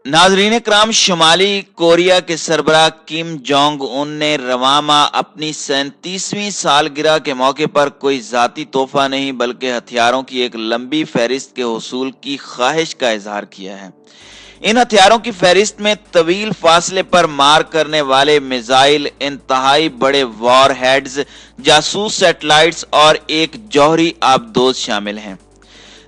नाजरीन कराम, शुमाली कोरिया के सरबराह किम जोंग उन ने रवां माह अपनी 37वीं सालगिरह के मौके पर कोई जाती तोहफा नहीं बल्कि हथियारों की एक लंबी फहरिस्त के हुसूल की ख्वाहिश का इजहार किया है। इन हथियारों की फहरिस्त में तवील फासले पर मार करने वाले मिसाइल, इंतहाई बड़े वॉर हेड्स, जासूस सैटेलाइट्स और एक जौहरी आबदोज शामिल हैं।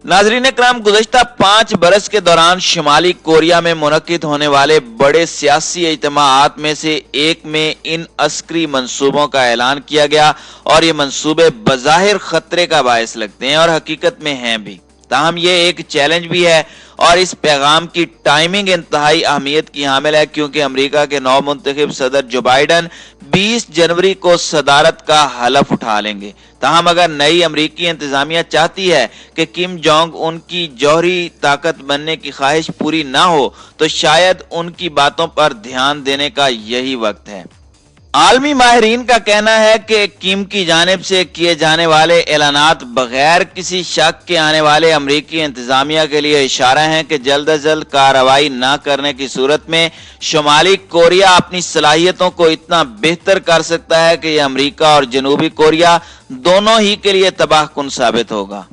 नाजरीन कराम, गुज़श्ता 5 बरस के दौरान शुमाली कोरिया में मुनक्किद होने वाले बड़े सियासी इज्तिमाआत में से एक में इन अस्करी मंसूबों का ऐलान किया गया और ये मंसूबे बज़ाहिर खतरे का बायस लगते हैं और हकीकत में हैं भी। ताहम ये एक चैलेंज भी है और इस पैगाम की टाइमिंग इंतहाई अहमियत की हामिल है, क्योंकि अमेरिका के नौ मुंतखब सदर जो बाइडन 20 जनवरी को सदारत का हलफ उठा लेंगे। ताहम अगर नई अमरीकी इंतजामिया चाहती है कि किम जोंग उनकी जौहरी ताकत बनने की ख्वाहिश पूरी ना हो, तो शायद उनकी बातों पर ध्यान देने का यही वक्त है। आलमी माहिरीन का कहना है कि किम की जानिब से किए जाने वाले ऐलानात बगैर किसी शक के आने वाले अमरीकी इंतजामिया के लिए इशारा है कि जल्द अज जल्द कार्रवाई न करने की सूरत में शुमाली कोरिया अपनी सलाहियतों को इतना बेहतर कर सकता है कि यह अमरीका और जनूबी कोरिया दोनों ही के लिए तबाहकुन साबित होगा।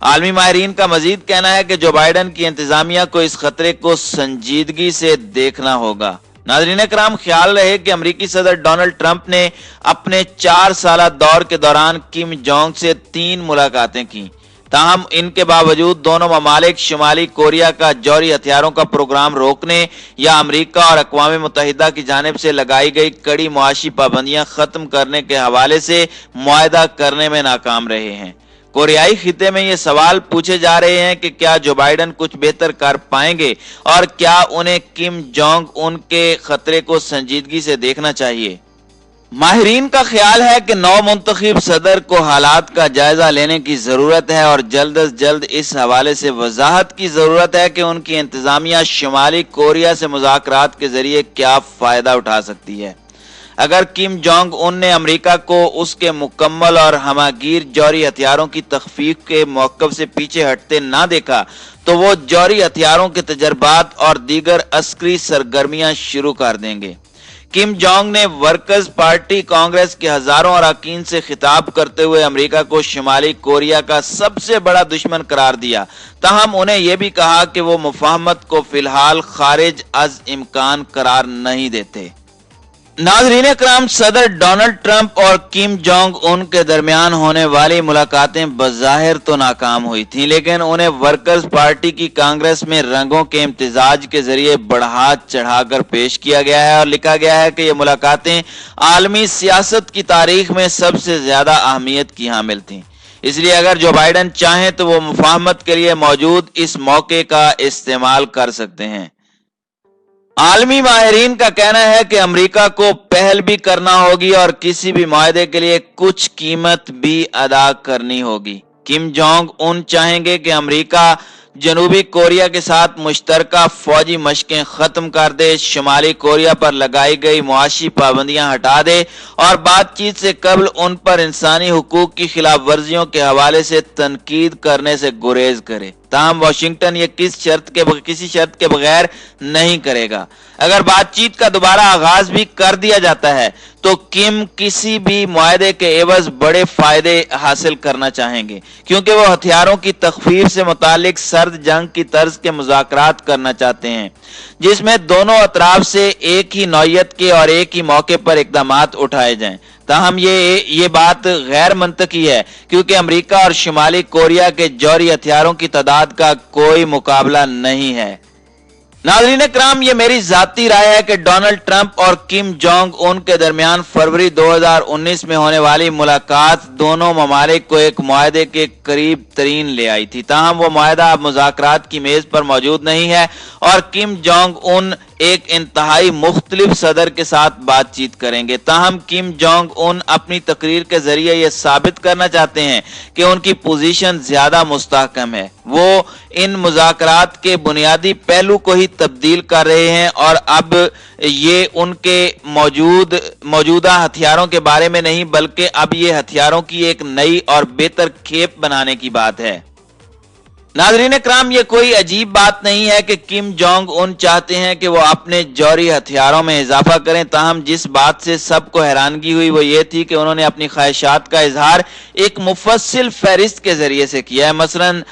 आलमी माहिरीन का मजीद कहना है कि जो बाइडन की इंतजामिया को इस खतरे को संजीदगी से देखना होगा। नाज़रीन कराम, ख्याल रहे कि अमरीकी सदर डोनाल्ड ट्रंप ने अपने 4 साला दौर के दौरान किम जोंग से 3 मुलाकातें की। ताहम इनके बावजूद दोनों ममालिक शुमाली कोरिया का जौहरी हथियारों का प्रोग्राम रोकने या अमरीका और अक़वाम मुत्तहिदा की जानिब से लगाई गई कड़ी मुआशी पाबंदियां खत्म करने के हवाले से मुआहदा करने में नाकाम रहे हैं। कोरियाई खिते में ये सवाल पूछे जा रहे हैं कि क्या जो बाइडन कुछ बेहतर कर पाएंगे और क्या उन्हें किम जोंग उन के खतरे को संजीदगी से देखना चाहिए। माहिरीन का ख्याल है कि नौ मुंतखब सदर को हालात का जायजा लेने की जरूरत है और जल्द अज जल्द इस हवाले से वजाहत की जरूरत है कि उनकी इंतजामिया शुमाली कोरिया से मुज़ाकरात के जरिए क्या फायदा उठा सकती है। अगर किम जोंग उन ने अमेरिका को उसके मुकम्मल और हमागीर जौहरी हथियारों की तखफीफ के मौक़िफ़ से पीछे हटते ना देखा, तो वो जौहरी हथियारों के तजर्बात और दीगर अस्करी सरगर्मियां शुरू कर देंगे। किम जोंग ने वर्कर्स पार्टी कांग्रेस के हजारों अरकान से खिताब करते हुए अमेरिका को शुमाली कोरिया का सबसे बड़ा दुश्मन करार दिया। ताहम उन्हें यह भी कहा कि वो मुफाहमत को फिलहाल खारिज अज इम्कान करार नहीं देते। नाज़रीन कराम, सदर डोनाल्ड ट्रंप और किम जोंग उन के दरमियान होने वाली मुलाकातें बज़ाहिर तो नाकाम हुई थीं, लेकिन उन्हें वर्कर्स पार्टी की कांग्रेस में रंगों के इम्तिजाज के जरिए बढ़ा चढ़ाकर पेश किया गया है और लिखा गया है कि ये मुलाकातें आलमी सियासत की तारीख में सबसे ज्यादा अहमियत की हामिल थीं। इसलिए अगर जो बाइडन चाहें तो वो मुफाहमत के लिए मौजूद इस मौके का इस्तेमाल कर सकते हैं। आलमी माहिरीन का कहना है कि अमेरिका को पहल भी करना होगी और किसी भी मुआहदे के लिए कुछ कीमत भी अदा करनी होगी। किम जोंग उन चाहेंगे कि अमेरिका जनूबी कोरिया के साथ मुश्तरका फौजी मशकें खत्म कर दे, शुमाली कोरिया पर लगाई गई मुआशी पाबंदियां हटा दे और बातचीत से कबल उन पर इंसानी हुकूक की खिलाफ वर्जियों के हवाले से तनकीद करने से गुरेज करे। ताहम वाशिंगटन ये किसी शर्त के बगैर नहीं करेगा। अगर बातचीत का दोबारा आगाज भी कर दिया जाता है तो किम किसी भी मुआहदे के एवज बड़े फायदे हासिल करना चाहेंगे, क्योंकि वो हथियारों की तखफीफ से मुतालिक सर्द जंग की तर्ज के मुज़ाकरात करना चाहते हैं, जिसमें दोनों अतराफ से एक ही नौयत के और एक ही मौके पर इक़दामात उठाए जाएं। ताहम ये बात गैर मंतकी है, क्योंकि अमेरिका और शुमाली कोरिया के जौहरी हथियारों की तादाद का कोई मुकाबला नहीं है। नाज़रीन कराम, ये मेरी जाती राय है कि डोनाल्ड ट्रंप और किम जोंग उन के दरमियान फरवरी 2019 में होने वाली मुलाकात दोनों ममालिक को एक मुआहदे के करीब तरीन ले आई थी। ताहम वो मुआहदा अब मुज़ाकरात की मेज पर मौजूद नहीं है और किम जोंग उन एक इंतहाई मुख्तलिफ सदर के साथ बातचीत करेंगे। ताहम किम जोंग उन अपनी तकरीर के जरिए यह साबित करना चाहते हैं कि उनकी पोजीशन ज्यादा मुस्तहकम है। वो इन मुज़ाकरात के बुनियादी पहलू को ही तब्दील कर रहे हैं और अब ये उनके मौजूदा हथियारों के बारे में नहीं, बल्कि अब ये हथियारों की एक नई और बेहतर खेप बनाने की बात है। नाज़रीन इकराम, ये कोई अजीब बात नहीं है कि किम जोंग उन चाहते हैं कि वो अपने जौहरी हथियारों में इजाफा करें। ताहम जिस बात से सबको हैरानगी हुई वो ये थी कि उन्होंने अपनी ख्वाहिशात का इजहार एक मुफस्सिल फहरिस्त के जरिए से किया है। मसलन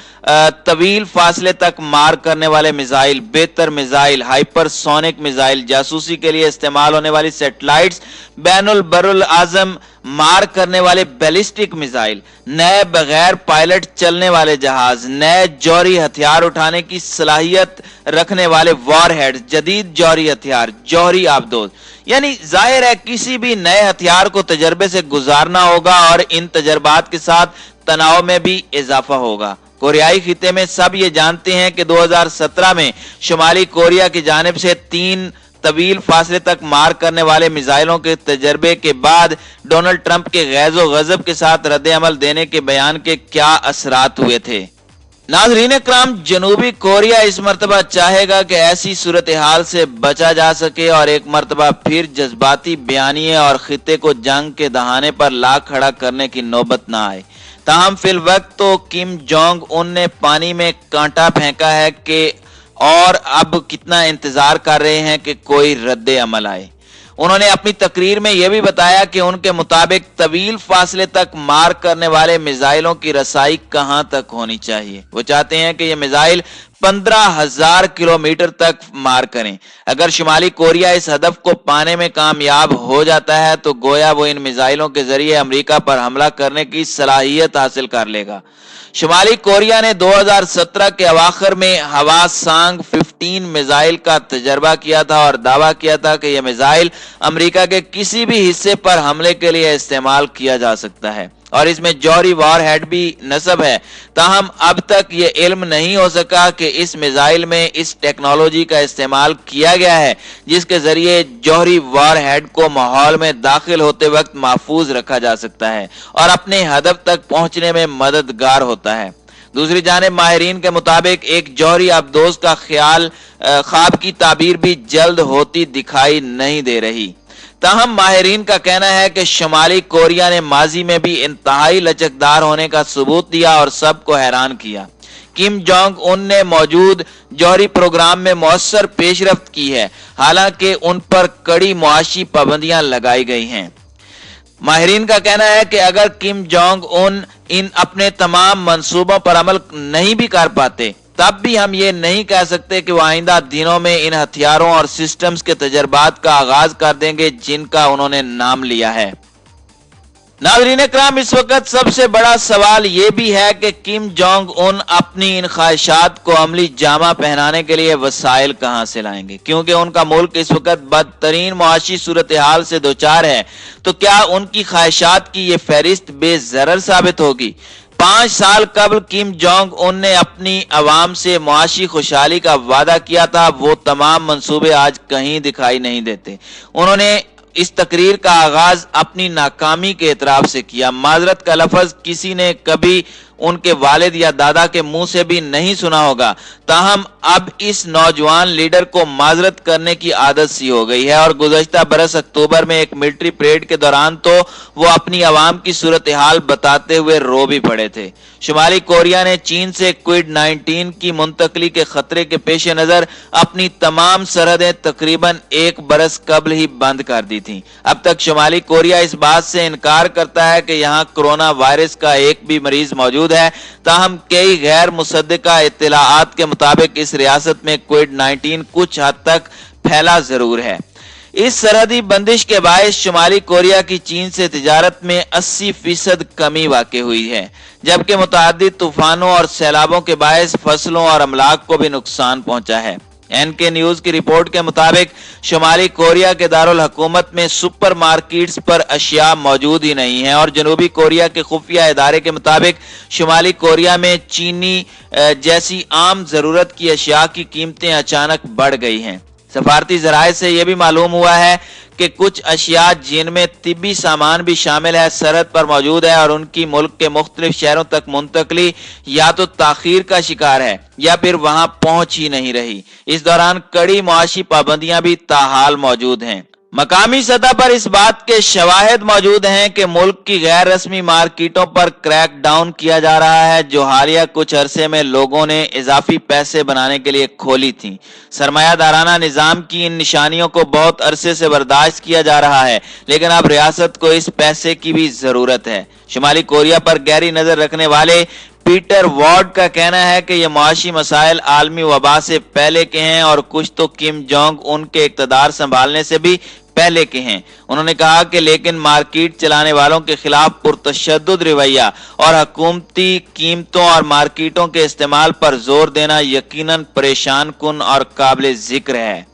तवील फासले तक मार करने वाले मिसाइल, बेहतर मिसाइल, हाइपरसोनिक मिसाइल, जासूसी के लिए इस्तेमाल होने वाली सैटेलाइट्स, बैनुल बरुल आजम मार करने वाले बैलिस्टिक मिसाइल, नए बगैर पायलट चलने वाले जहाज, नए जौहरी हथियार उठाने की सलाहियत रखने वाले वॉरहेड, जदीद जौहरी हथियार, जौहरी आबदोज। यानी जाहिर है किसी भी नए हथियार को तजर्बे से गुजारना होगा और इन तजर्बात के साथ तनाव में भी इजाफा होगा। कोरियाई खिते में सब ये जानते हैं कि 2017 में शुमाली कोरिया की जानिब से 3 तवील फासले तक मार करने वाले मिसाइलों के तजर्बे के बाद डोनाल्ड ट्रंप के गैज़ो गज़ब के साथ रद्द अमल देने के बयान के क्या असरात हुए थे। नाज़रीन इकराम, जनूबी कोरिया इस मर्तबा चाहेगा कि ऐसी सूरत हाल से बचा जा सके और एक मर्तबा फिर जज्बाती बयानिए और खिते को जंग के दहाने पर ला खड़ा करने की नौबत ना आए। ताहम फिल वक्त तो किम जोंग उन ने पानी में कांटा फेंका है कि और अब कितना इंतजार कर रहे हैं कि कोई रद्द अमल आए। उन्होंने अपनी तकरीर में यह भी बताया कि उनके मुताबिक तवील फासले तक मार करने वाले मिसाइलों की रसाई कहां तक होनी चाहिए। वो चाहते हैं कि यह मिसाइल 15,000 किलोमीटर तक मार करें। अगर शुमाली कोरिया इस हदफ को पाने में कामयाब हो जाता है तो गोया वो इन मिसाइलों के जरिए अमेरिका पर हमला करने की सलाहियत हासिल कर लेगा। शुमाली कोरिया ने 2017 के अवाखिर में हवासांग 15 मिसाइल का तजर्बा किया था और दावा किया था कि यह मिसाइल अमेरिका के किसी भी हिस्से पर हमले के लिए इस्तेमाल किया जा सकता है और इसमें जौहरी वॉरहेड भी नस्ब है। ताहम अब तक ये इल्म नहीं हो सका कि इस मिसाइल में इस टेक्नोलॉजी का इस्तेमाल किया गया है जिसके जरिए जौहरी वॉरहेड को माहौल में दाखिल होते वक्त महफूज रखा जा सकता है और अपने हदफ तक पहुंचने में मददगार होता है। दूसरी जानिब माहिरीन के मुताबिक एक जौहरी आबदोज का ख्वाब की ताबीर भी जल्द होती दिखाई नहीं दे रही। ताहम माहिरीन का कहना है कि शुमाली कोरिया ने माजी में भी इंतहाई लचकदार होने का सबूत दिया और सबको हैरान किया। किम जोंग उन ने मौजूद जौहरी प्रोग्राम में मौसर पेशरफ्त की है, हालांकि उन पर कड़ी मुआशी पाबंदियां लगाई गई हैं। माहिरीन का कहना है कि अगर किम जोंग उन इन अपने तमाम मंसूबों पर अमल नहीं भी कर पाते तब भी हम ये नहीं कह सकते कि वो आइंदा दिनों में इन हथियारों और सिस्टम्स के तजर्बात का आगाज कर देंगे जिनका उन्होंने नाम लिया है। नाज़रीन इकराम, इस वक्त सबसे बड़ा सवाल ये भी है कि किम जोंग उन अपनी इन ख्वाहिशात को अमली जामा पहनाने के लिए वसाइल कहां से लाएंगे, क्योंकि उनका मुल्क इस वक्त बदतरीन मुआशी सूरत हाल से दोचार है। तो क्या उनकी ख्वाहिशात की ये फहरिस्त बेज़रर साबित होगी? 5 साल कबल किम जोंग उन ने अपनी अवाम से मुआशी खुशहाली का वादा किया था, वो तमाम मंसूबे आज कहीं दिखाई नहीं देते। उन्होंने इस तकरीर का आगाज अपनी नाकामी के एतराफ से किया। माजरत का लफ्ज किसी ने कभी उनके वालिद या दादा के मुंह से भी नहीं सुना होगा। ताहम अब इस नौजवान लीडर को माजरत करने की आदत सी हो गई है और गुज़श्ता बरस अक्टूबर में एक मिलिट्री परेड के दौरान तो वो अपनी आवाम की सूरत हाल बताते हुए रो भी पड़े थे। शुमाली कोरिया ने चीन से कोविड-19 की मुंतकली के खतरे के पेश नजर अपनी तमाम सरहदें तकरीबन 1 बरस कबल ही बंद कर दी थी। अब तक शुमाली कोरिया इस बात से इनकार करता है कि यहाँ कोरोना वायरस का एक भी मरीज मौजूद है। ताहम कई गैर मुसद्दिका इत्तलाआत के मुताबिक इस रियासत में कोविड-19 कुछ हद तक फैला जरूर है। इस सरहदी बंदिश के बायस शुमाली कोरिया की चीन से तिजारत में 80% कमी वाक़ई हुई है, जबकि मुतअद्दिद तूफानों और सैलाबों के बायस फसलों और अमलाक को भी नुकसान पहुंचा है। एनके न्यूज की रिपोर्ट के मुताबिक शुमाली कोरिया के दारुल हुकूमत में सुपर मार्केट्स पर अशिया मौजूद ही नहीं है और जनूबी कोरिया के खुफिया इदारे के मुताबिक शुमाली कोरिया में चीनी जैसी आम जरूरत की अशिया की कीमतें अचानक बढ़ गई हैं। सफारती जराए से यह भी मालूम हुआ है कि कुछ अशिया जिनमें तिब्बी सामान भी शामिल है सरहद पर मौजूद है और उनकी मुल्क के मुख्तलिफ शहरों तक मुंतकली या तो ताखीर का शिकार है या फिर वहां पहुंच ही नहीं रही। इस दौरान कड़ी मुआशी पाबंदियां भी ताहाल मौजूद हैं। मकामी सतह पर इस बात के शवाहिद मौजूद हैं कि मुल्क की गैर रस्मी मार्केटों पर क्रैक डाउन किया जा रहा है, जो हालिया कुछ अरसे में लोगों ने इजाफी पैसे बनाने के लिए खोली थी। सरमायादाराना निजाम की इन निशानियों को बहुत अरसे से बर्दाश्त किया जा रहा है, लेकिन अब रियासत को इस पैसे की भी जरूरत है। शुमाली कोरिया पर गहरी नजर रखने वाले पीटर वार्ड का कहना है कि ये मुआशी मसाइल आलमी वबा से पहले के हैं और कुछ तो किम जोंग उनके इक़्तिदार संभालने से भी पहले के हैं। उन्होंने कहा कि लेकिन मार्केट चलाने वालों के खिलाफ पुरतशद्दुद रवैया और हुकूमती कीमतों और मार्केटों के इस्तेमाल पर जोर देना यकीनन परेशान कुन और काबिल जिक्र है।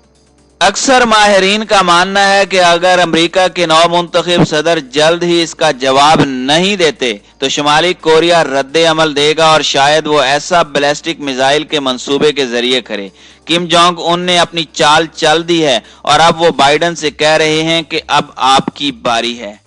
अक्सर माहिरीन का मानना है कि अगर अमेरिका के नवमुंतखब सदर जल्द ही इसका जवाब नहीं देते तो शुमाली कोरिया रद्द अमल देगा और शायद वो ऐसा बैलिस्टिक मिसाइल के मंसूबे के जरिए करे। किम जोंग उन ने अपनी चाल चल दी है और अब वो बाइडन से कह रहे हैं कि अब आपकी बारी है।